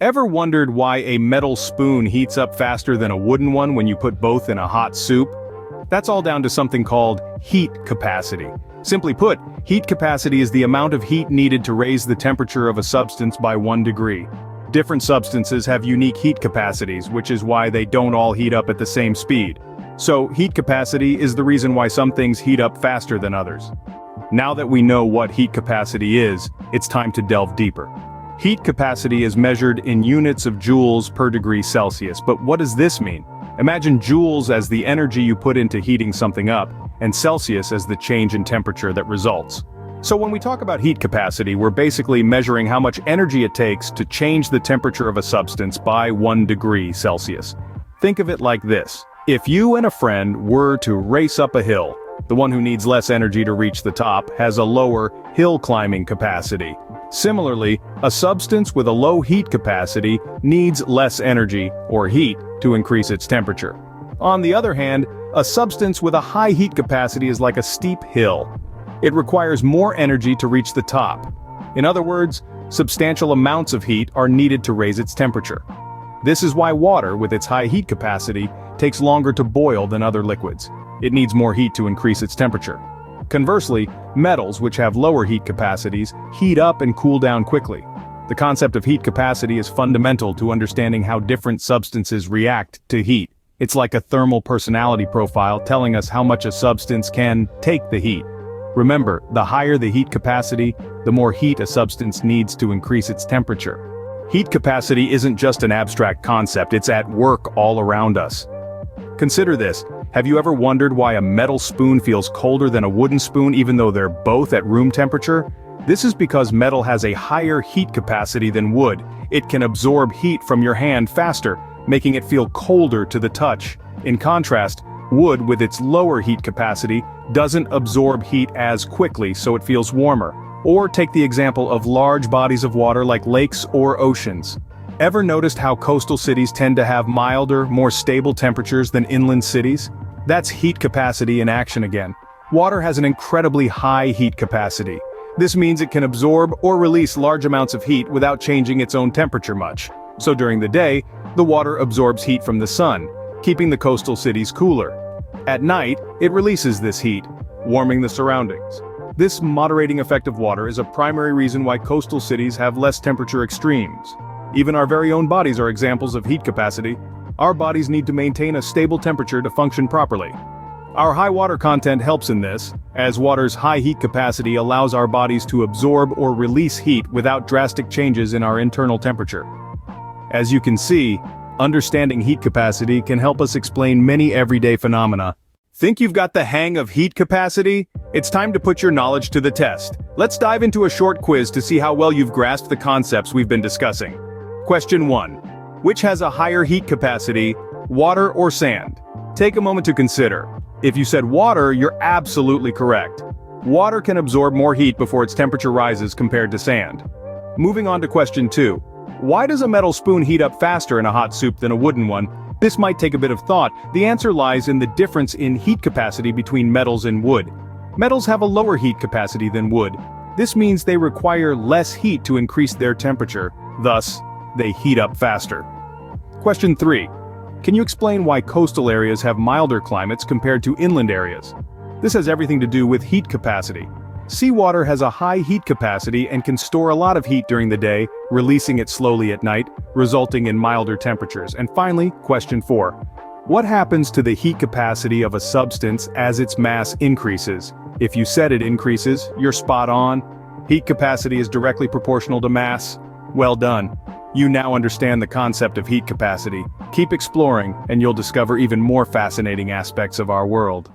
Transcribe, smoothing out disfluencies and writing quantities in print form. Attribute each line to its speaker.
Speaker 1: Ever wondered why a metal spoon heats up faster than a wooden one when you put both in a hot soup? That's all down to something called heat capacity. Simply put, heat capacity is the amount of heat needed to raise the temperature of a substance by 1 degree. Different substances have unique heat capacities, which is why they don't all heat up at the same speed. So, heat capacity is the reason why some things heat up faster than others. Now that we know what heat capacity is, it's time to delve deeper. Heat capacity is measured in units of joules per degree Celsius, but what does this mean? Imagine joules as the energy you put into heating something up, and Celsius as the change in temperature that results. So when we talk about heat capacity, we're basically measuring how much energy it takes to change the temperature of a substance by 1 degree Celsius. Think of it like this. If you and a friend were to race up a hill, the one who needs less energy to reach the top has a lower hill climbing capacity. Similarly, a substance with a low heat capacity needs less energy, or heat, to increase its temperature. On the other hand, a substance with a high heat capacity is like a steep hill. It requires more energy to reach the top. In other words, substantial amounts of heat are needed to raise its temperature. This is why water, with its high heat capacity, takes longer to boil than other liquids. It needs more heat to increase its temperature. Conversely, metals, which have lower heat capacities, heat up and cool down quickly. The concept of heat capacity is fundamental to understanding how different substances react to heat. It's like a thermal personality profile telling us how much a substance can take the heat. Remember, the higher the heat capacity, the more heat a substance needs to increase its temperature. Heat capacity isn't just an abstract concept, it's at work all around us. Consider this. Have you ever wondered why a metal spoon feels colder than a wooden spoon even though they're both at room temperature? This is because metal has a higher heat capacity than wood. It can absorb heat from your hand faster, making it feel colder to the touch. In contrast, wood, with its lower heat capacity, doesn't absorb heat as quickly, so it feels warmer. Or take the example of large bodies of water like lakes or oceans. Ever noticed how coastal cities tend to have milder, more stable temperatures than inland cities? That's heat capacity in action again. Water has an incredibly high heat capacity. This means it can absorb or release large amounts of heat without changing its own temperature much. So during the day, the water absorbs heat from the sun, keeping the coastal cities cooler. At night, it releases this heat, warming the surroundings. This moderating effect of water is a primary reason why coastal cities have less temperature extremes. Even our very own bodies are examples of heat capacity. Our bodies need to maintain a stable temperature to function properly. Our high water content helps in this, as water's high heat capacity allows our bodies to absorb or release heat without drastic changes in our internal temperature. As you can see, understanding heat capacity can help us explain many everyday phenomena. Think you've got the hang of heat capacity? It's time to put your knowledge to the test. Let's dive into a short quiz to see how well you've grasped the concepts we've been discussing. Question 1. Which has a higher heat capacity, water or sand? Take a moment to consider. If you said water, you're absolutely correct. Water can absorb more heat before its temperature rises compared to sand. Moving on to question 2. Why does a metal spoon heat up faster in a hot soup than a wooden one? This might take a bit of thought. The answer lies in the difference in heat capacity between metals and wood. Metals have a lower heat capacity than wood. This means they require less heat to increase their temperature, thus, they heat up faster. Question 3. Can you explain why coastal areas have milder climates compared to inland areas? This has everything to do with heat capacity. Seawater has a high heat capacity and can store a lot of heat during the day, releasing it slowly at night, resulting in milder temperatures. And finally, question 4. What happens to the heat capacity of a substance as its mass increases? If you said it increases, you're spot on. Heat capacity is directly proportional to mass. Well done. You now understand the concept of heat capacity. Keep exploring, and you'll discover even more fascinating aspects of our world.